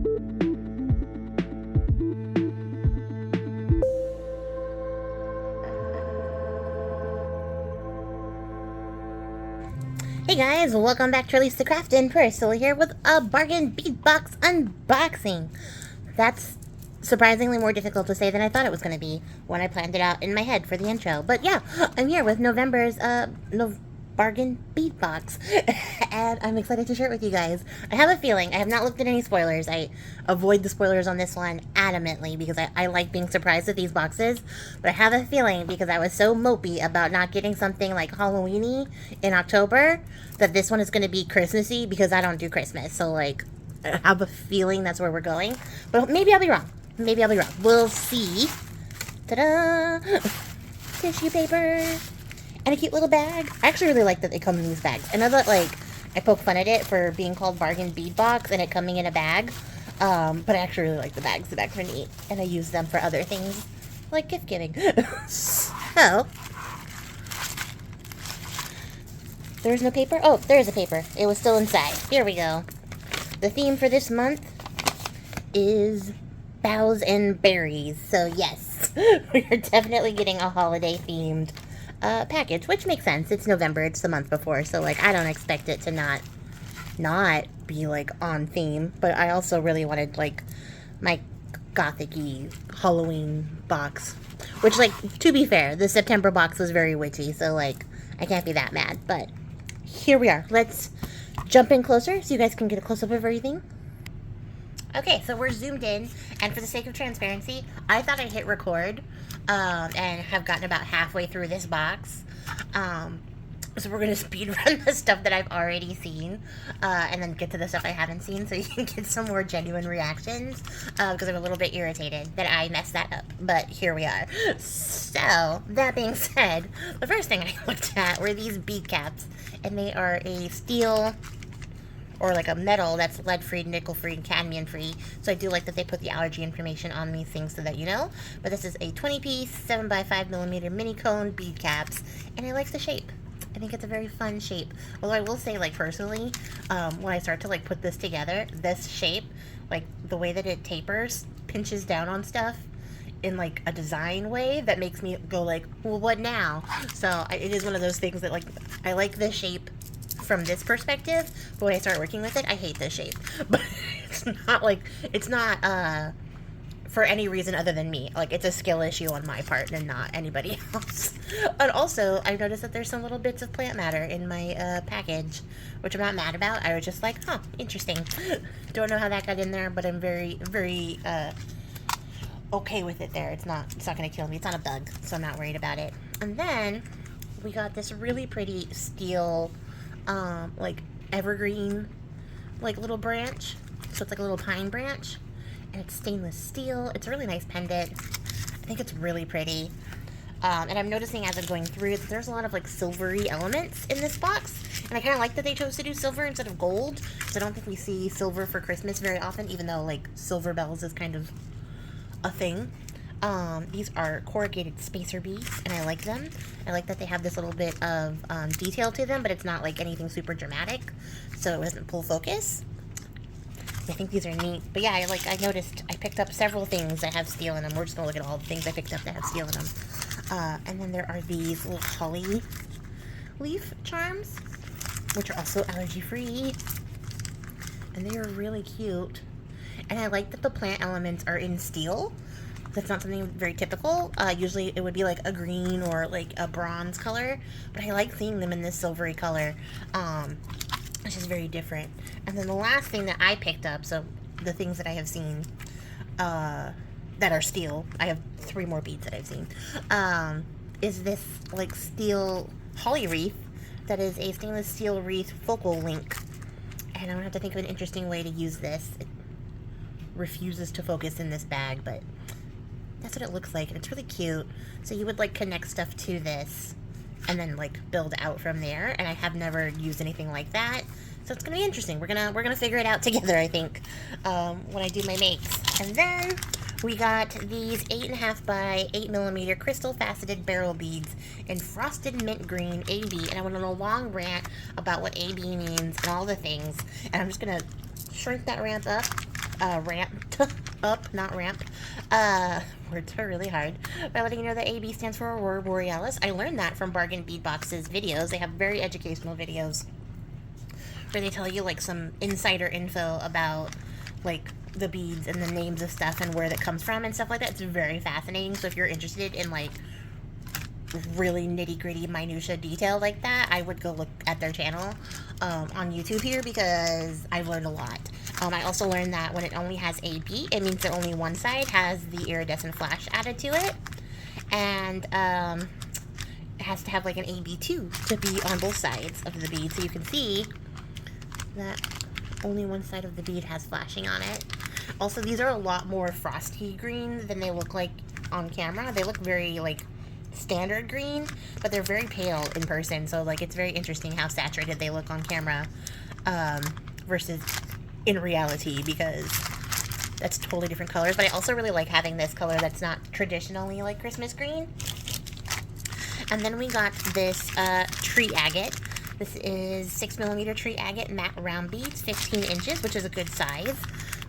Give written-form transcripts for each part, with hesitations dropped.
Hey guys, welcome back to Release the Craftin. Priscilla here with a Bargain Bead Box unboxing. That's surprisingly more difficult to say than I thought it was going to be when I planned it out in my head for the intro. But yeah, I'm here with November's Bargain Bead Box, and I'm excited to share it with you guys. I have a feeling, I have not looked at any spoilers. I avoid the spoilers on this one adamantly because I like being surprised with these boxes, but I have a feeling because I was so mopey about not getting something like Halloween-y in October that this one is going to be Christmassy because I don't do Christmas. So like, I have a feeling that's where we're going, but maybe I'll be wrong. Maybe I'll be wrong. We'll see. Ta-da! Tissue paper. And a cute little bag. I actually really like that they come in these bags. I know that, like, I poke fun at it for being called Bargain Bead Box and it coming in a bag. But I actually really like the bags. The bags are neat. And I use them for other things, like gift giving. So, there's no paper? Oh, there's a paper. It was still inside. Here we go. The theme for this month is boughs and berries. So, yes, we are definitely getting a holiday-themed package, which makes sense. It's November, it's the month before, so like I don't expect it to not be like on theme, but I also really wanted like my gothic-y Halloween box, which, like, to be fair, the September box was very witchy, so like I can't be that mad. But here we are. Let's jump in closer so you guys can get a close-up of everything. Okay, so we're zoomed in, and for the sake of transparency, I thought I hit record, and have gotten about halfway through this box. So we're going to speed run the stuff that I've already seen, and then get to the stuff I haven't seen so you can get some more genuine reactions, because I'm a little bit irritated that I messed that up, but here we are. So, that being said, the first thing I looked at were these bead caps, and they are a steel, or like a metal that's lead-free, nickel-free, and cadmium-free. So I do like that they put the allergy information on these things so that you know. But this is a 20-piece, 7x5mm mini cone bead caps, and I like the shape. I think it's a very fun shape. Although I will say, like, personally, when I start to, like, put this together, this shape, like, the way that it tapers, pinches down on stuff in, like, a design way that makes me go, like, well, what now? So it is one of those things that, like, I like this shape from this perspective, but when I start working with it, I hate this shape. But it's not for any reason other than me. Like, it's a skill issue on my part and not anybody else. And also, I've noticed that there's some little bits of plant matter in my package, which I'm not mad about. I was just like, huh, interesting. Don't know how that got in there, but I'm very, very okay with it there. It's not gonna kill me. It's not a bug, so I'm not worried about it. And then we got this really pretty steel like evergreen, like, little branch. So it's like a little pine branch, and it's stainless steel. It's a really nice pendant. I think it's really pretty. And I'm noticing as I'm going through it that there's a lot of, like, silvery elements in this box, and I kind of like that they chose to do silver instead of gold. So I don't think we see silver for Christmas very often, even though, like, silver bells is kind of a thing. These are corrugated spacer beads, and I like them. I like that they have this little bit of detail to them, but it's not like anything super dramatic, so it doesn't pull focus. I think these are neat. But yeah, I noticed I picked up several things that have steel in them. We're just gonna look at all the things I picked up that have steel in them. And then there are these little holly leaf charms, which are also allergy-free, and they are really cute. And I like that the plant elements are in steel. That's not something very typical. Usually it would be like a green or like a bronze color, but I like seeing them in this silvery color, which is very different. And then the last thing that I picked up, so the things that I have seen that are steel, I have 3 more beads that I've seen, is this like steel holly wreath that is a stainless steel wreath focal link. And I'm gonna have to think of an interesting way to use this. It refuses to focus in this bag, but that's what it looks like, and it's really cute. So you would, like, connect stuff to this and then, like, build out from there, and I have never used anything like that, so it's gonna be interesting. We're gonna figure it out together, I think, when I do my makes. And then we got these 8.5 by 8mm crystal faceted barrel beads in frosted mint green AB, and I went on a long rant about what AB means and all the things, and I'm just gonna shrink that ramp up ramped up, not ramp. Words are really hard. By letting you know that AB stands for Aurora Borealis. I learned that from Bargain Bead Box's videos. They have very educational videos where they tell you like some insider info about like the beads and the names of stuff and where that comes from and stuff like that. It's very fascinating. So if you're interested in like really nitty-gritty minutia detail like that, I would go look at their channel on YouTube here, because I've learned a lot. I also learned that when it only has AB, it means that only one side has the iridescent flash added to it, and it has to have like an AB2 to be on both sides of the bead. So you can see that only one side of the bead has flashing on it. Also, these are a lot more frosty green than they look like on camera. They look very like standard green, but they're very pale in person, so like it's very interesting how saturated they look on camera versus in reality, because that's totally different colors. But I also really like having this color that's not traditionally like Christmas green. And then we got this tree agate. This is 6mm tree agate matte round beads, 15 inches, which is a good size.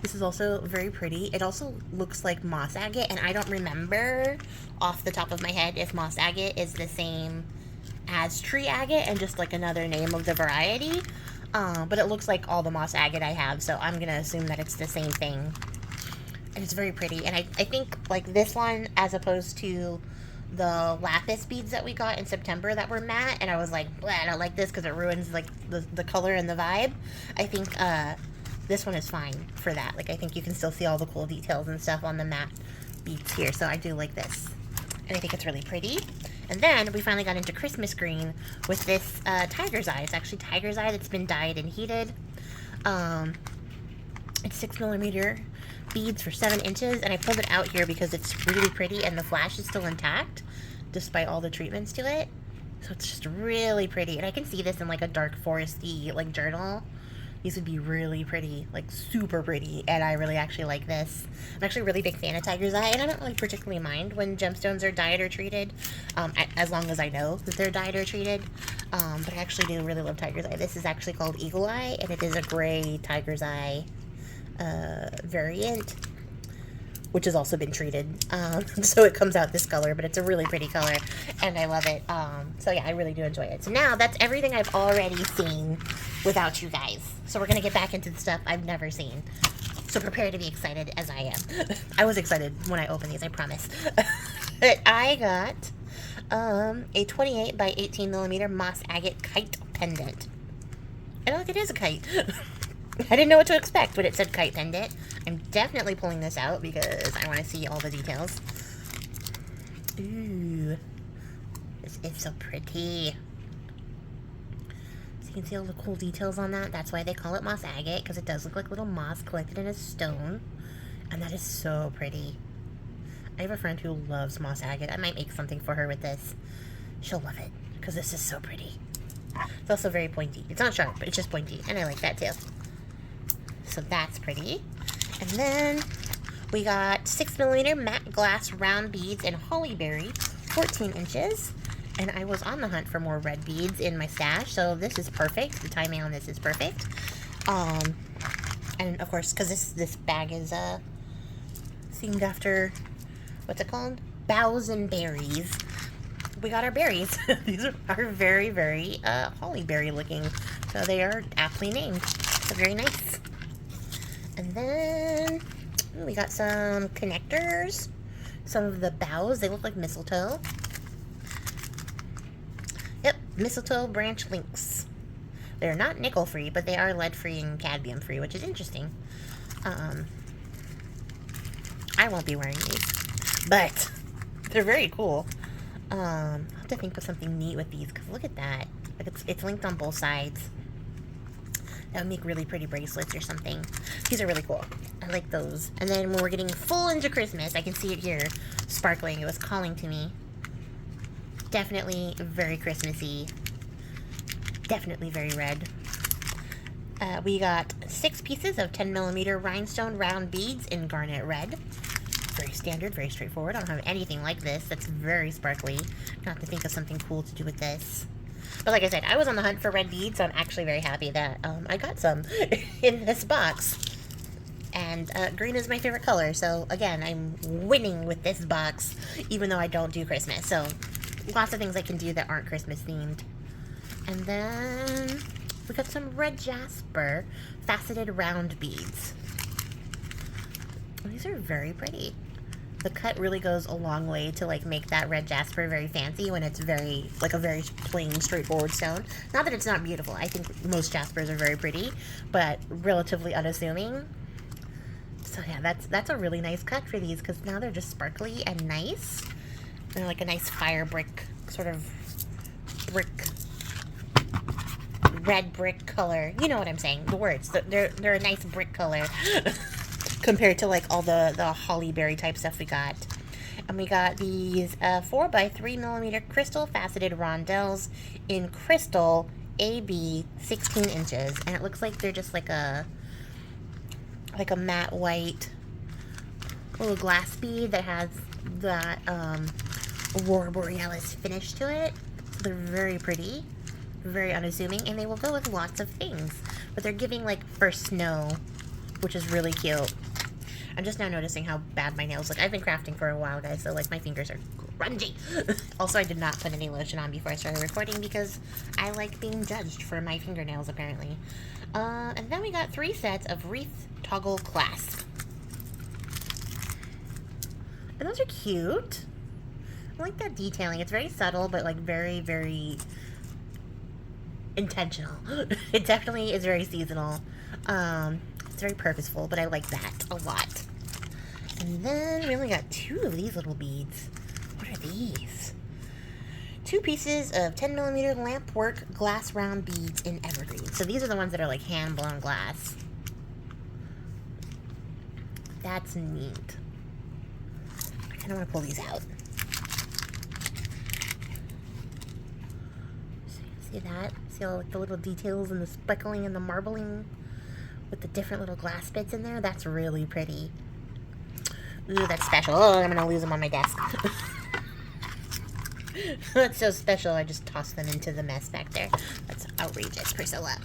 This is also very pretty. It also looks like moss agate, and I don't remember off the top of my head if moss agate is the same as tree agate and just like another name of the variety. But it looks like all the moss agate I have, so I'm gonna assume that it's the same thing. And it's very pretty. And I think like this one, as opposed to the lapis beads that we got in September that were matte, and I was like, I don't like this because it ruins like the color and the vibe. I think this one is fine for that. Like, I think you can still see all the cool details and stuff on the matte beads here, so I do like this. And I think it's really pretty. And then we finally got into Christmas green with this tiger's eye. It's actually tiger's eye that's been dyed and heated. It's 6mm beads for 7 inches, and I pulled it out here because it's really pretty and the flash is still intact despite all the treatments to it. So it's just really pretty, and I can see this in like a dark foresty like journal. These would be really pretty, like super pretty, and I really actually like this. I'm actually a really big fan of tiger's eye, and I don't really particularly mind when gemstones are dyed or treated, as long as I know that they're dyed or treated. But I actually do really love tiger's eye. This is actually called eagle eye, and it is a gray tiger's eye variant, which has also been treated, so it comes out this color, but it's a really pretty color, and I love it. So yeah, I really do enjoy it. So now that's everything I've already seen without you guys. So we're gonna get back into the stuff I've never seen. So prepare to be excited as I am. I was excited when I opened these, I promise. I got a 28 by 18mm moss agate kite pendant. And look, it is a kite. I didn't know what to expect when it said kite pendant. I'm definitely pulling this out because I want to see all the details. Ooh. This is so pretty. So you can see all the cool details on that. That's why they call it moss agate, because it does look like little moss collected in a stone. And that is so pretty. I have a friend who loves moss agate. I might make something for her with this. She'll love it, because this is so pretty. It's also very pointy. It's not sharp, but it's just pointy, and I like that too. So that's pretty. And then we got 6mm matte glass round beads in hollyberry, 14 inches. And I was on the hunt for more red beads in my stash, so this is perfect. The timing on this is perfect. And of course, because this bag is themed after, what's it called? Boughs and berries. We got our berries. These are very, very hollyberry looking, so they are aptly named. So very nice. And then we got some connectors. Some of the boughs, they look like mistletoe. Yep, mistletoe branch links. They're not nickel free, but they are lead free and cadmium free, which is interesting. I won't be wearing these, but they're very cool. I'll have to think of something neat with these, because look at that. Like it's linked on both sides. That would make really pretty bracelets or something. These are really cool. I like those. And then when we're getting full into Christmas, I can see it here sparkling. It was calling to me. Definitely very Christmassy. Definitely very red. We got 6 pieces of 10mm rhinestone round beads in garnet red. Very standard, very straightforward. I don't have anything like this. That's very sparkly. I'll have to think of something cool to do with this. But like I said, I was on the hunt for red beads, so I'm actually very happy that I got some in this box. And green is my favorite color, so again, I'm winning with this box, even though I don't do Christmas. So lots of things I can do that aren't Christmas themed. And then we got some red jasper faceted round beads. These are very pretty. The cut really goes a long way to like make that red jasper very fancy when it's very, like a very plain, straightforward stone. Not that it's not beautiful. I think most jaspers are very pretty, but relatively unassuming. So yeah, that's a really nice cut for these because now they're just sparkly and nice. They're like a nice fire brick, sort of brick, red brick color. You know what I'm saying, the words. They're a nice brick color compared to like all the holly berry type stuff we got. And we got these 4 by 3 millimeter crystal faceted rondelles in crystal AB 16 inches. And it looks like they're just like a matte white little glass bead that has that Aurora Borealis finish to it. So they're very pretty, very unassuming, and they will go with lots of things. But they're giving like for snow, which is really cute. I'm just now noticing how bad my nails look. I've been crafting for a while, guys, so like my fingers are grungy. Also, I did not put any lotion on before I started recording because I like being judged for my fingernails, apparently. And then we got 3 sets of wreath toggle clasp. And those are cute. I like that detailing. It's very subtle, but like very, very intentional. It definitely is very seasonal. It's very purposeful, but I like that a lot. And then we only got 2 of these little beads. What are these? 2 pieces of 10 millimeter lamp work glass round beads in evergreen. So these are the ones that are like hand blown glass. That's neat. I kind of want to pull these out. See that? See all like the little details and the speckling and the marbling with the different little glass bits in there? That's really pretty. Ooh, that's special. Oh, I'm gonna lose them on my desk. That's so special, I just tossed them into the mess back there. That's outrageous, Priscilla.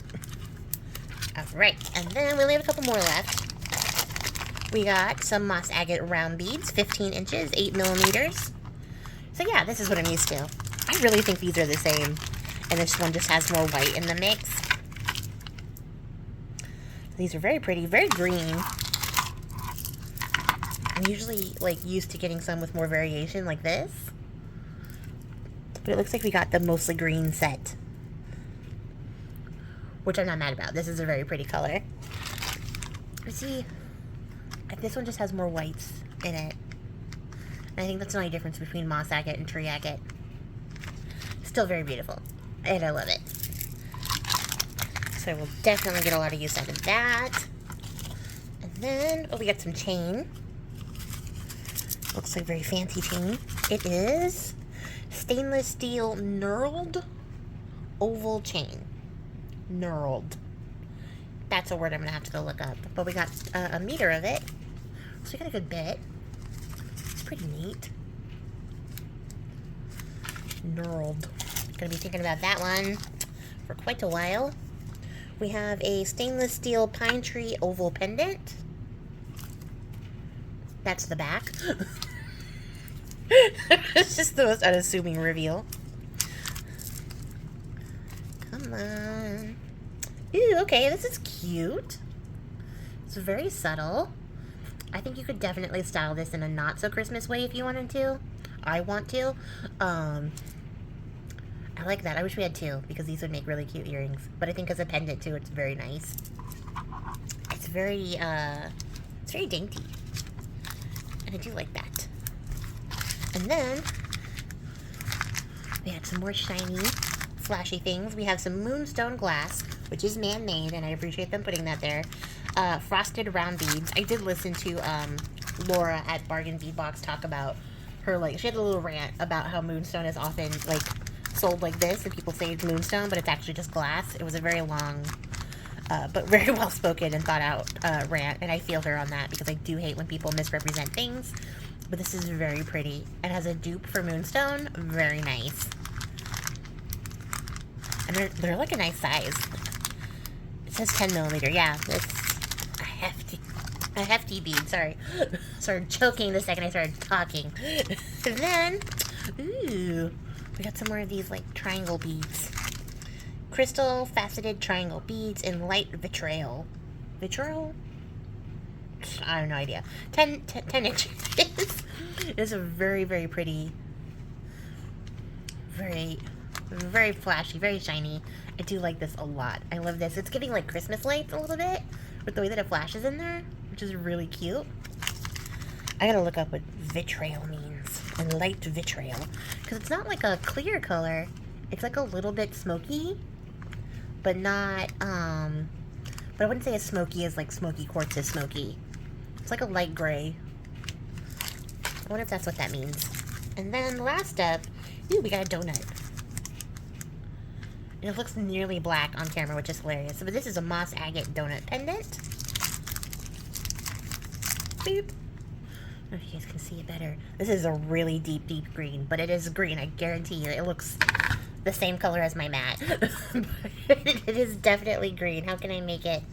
Alright, and then we only have a couple more left. We got some moss agate round beads, 15 inches, 8 millimeters. So yeah, this is what I'm used to. I really think these are the same, and this one just has more white in the mix. These are very pretty, very green. I'm usually like used to getting some with more variation like this. But it looks like we got the mostly green set, which I'm not mad about. This is a very pretty color. See, this one just has more whites in it. And I think that's the only difference between moss agate and tree agate. Still very beautiful, and I love it. So we'll definitely get a lot of use out of that. And then, oh, we got some chain. Looks like very fancy chain. It is stainless steel knurled oval chain. Knurled. That's a word I'm gonna have to go look up. But we got a meter of it, so we got a good bit. It's pretty neat. Knurled. Gonna be thinking about that one for quite a while. We have a stainless steel pine tree oval pendant. That's the back. It's just the most unassuming reveal. Come on. Ooh, okay, this is cute. It's very subtle. I think you could definitely style this in a not so Christmas way if you wanted to. I want to. I like that. I wish we had 2 because these would make really cute earrings. But I think as a pendant too, it's very nice. It's very dainty. And I do like that. And then we had some more shiny, flashy things. We have some moonstone glass, which is man-made, and I appreciate them putting that there. Frosted round beads. I did listen to Laura at Bargain Bead Box talk about her, like, she had a little rant about how moonstone is often, like, sold like this, and people say it's moonstone, but it's actually just glass. It was a very long, but very well-spoken and thought-out rant, and I feel her on that, because I do hate when people misrepresent things. But this is very pretty. It has a dupe for moonstone. Very nice. And they're like a nice size. It says 10 millimeter. Yeah, it's a hefty A hefty bead, sorry. Started choking the second I started talking. And then, ooh, we got some more of these like triangle beads. Crystal faceted triangle beads in light vitriol. Vitriol? I have no idea. 10 inches. It's a very, very pretty, very flashy, very shiny. I do like this a lot. I love this. It's giving like Christmas lights a little bit with the way that it flashes in there, which is really cute. I gotta look up what vitriol means and light vitriol, because it's not like a clear color. It's like a little bit smoky, but not, but I wouldn't say as smoky as like smoky quartz is smoky. It's like a light gray. I wonder if that's what that means. And then last up, ooh, we got a donut. And it looks nearly black on camera, which is hilarious. But this is a moss agate donut pendant. Boop. I don't know if you guys can see it better. This is a really deep, deep green, but it is green. I guarantee you, it looks the same color as my mat. It is definitely green. How can I make it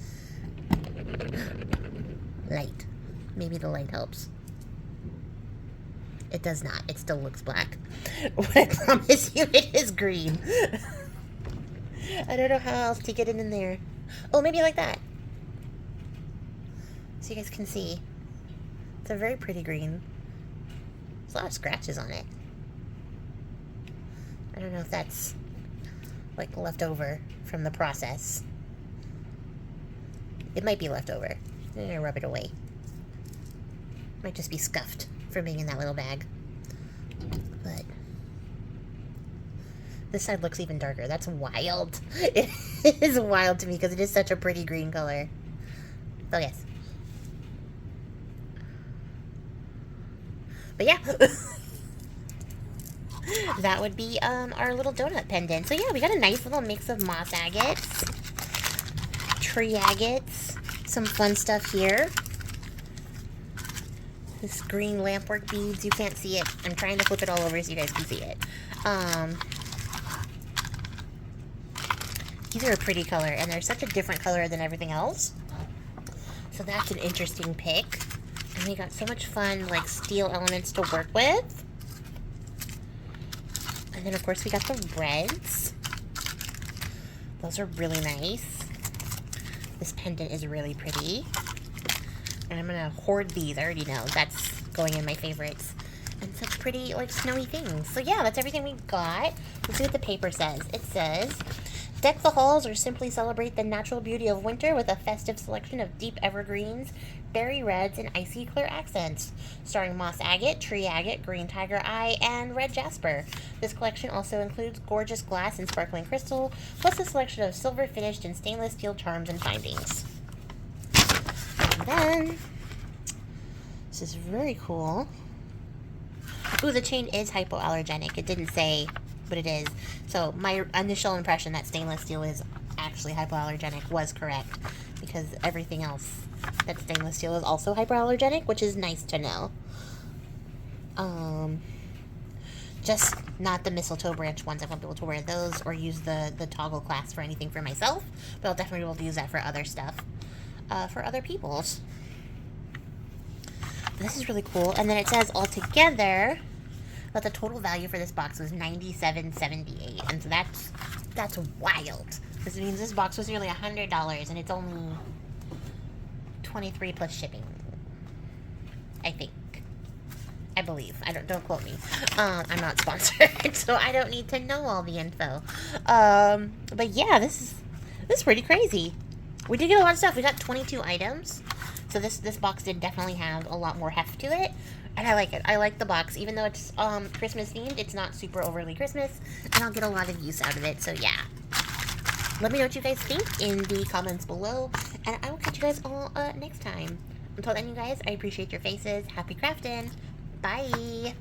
light? Maybe the light helps. It does not. It still looks black. But I promise you, it is green. I don't know how else to get it in there. Oh, maybe like that. So you guys can see. It's a very pretty green. There's a lot of scratches on it. I don't know if that's like left over from the process. It might be left over. I'm gonna rub it away. Might just be scuffed from being in that little bag. But this side looks even darker. That's wild. It is wild to me because it is such a pretty green color. So yes. But yeah. That would be our little donut pendant. So yeah, we got a nice little mix of moss agates, tree agates, some fun stuff here. This green lampwork beads, you can't see it. I'm trying to flip it all over so you guys can see it. These are a pretty color, and they're such a different color than everything else. So that's an interesting pick. And we got so much fun, like, steel elements to work with. And then, of course, we got the reds. Those are really nice. This pendant is really pretty. And I'm going to hoard these. I already know. That's going in my favorites. And such pretty, like, snowy things. So, yeah, that's everything we got. Let's see what the paper says. It says, deck the halls or simply celebrate the natural beauty of winter with a festive selection of deep evergreens, berry reds, and icy clear accents. Starring moss agate, tree agate, green tiger eye, and red jasper. This collection also includes gorgeous glass and sparkling crystal, plus a selection of silver finished and stainless steel charms and findings. And then, this is very cool. Ooh, the chain is hypoallergenic. It didn't say, but it is. So my initial impression that stainless steel is actually hypoallergenic was correct, because everything else that stainless steel is also hypoallergenic, which is nice to know. Just not the mistletoe branch ones. I won't be able to wear those or use the toggle clasp for anything for myself, but I'll definitely be able to use that for other stuff, for other people's. This is really cool. And then it says altogether that the total value for this box was $97.78, and so that's wild. This means this box was nearly $100, and it's only $23 plus shipping. I believe. Don't quote me. I'm not sponsored, so I don't need to know all the info. But yeah, this is pretty crazy. We did get a lot of stuff. We got 22 items. So this box did definitely have a lot more heft to it. And I like it. I like the box. Even though it's Christmas themed, it's not super overly Christmas. And I'll get a lot of use out of it. So yeah. Let me know what you guys think in the comments below. And I will catch you guys all next time. Until then, you guys, I appreciate your faces. Happy crafting. Bye.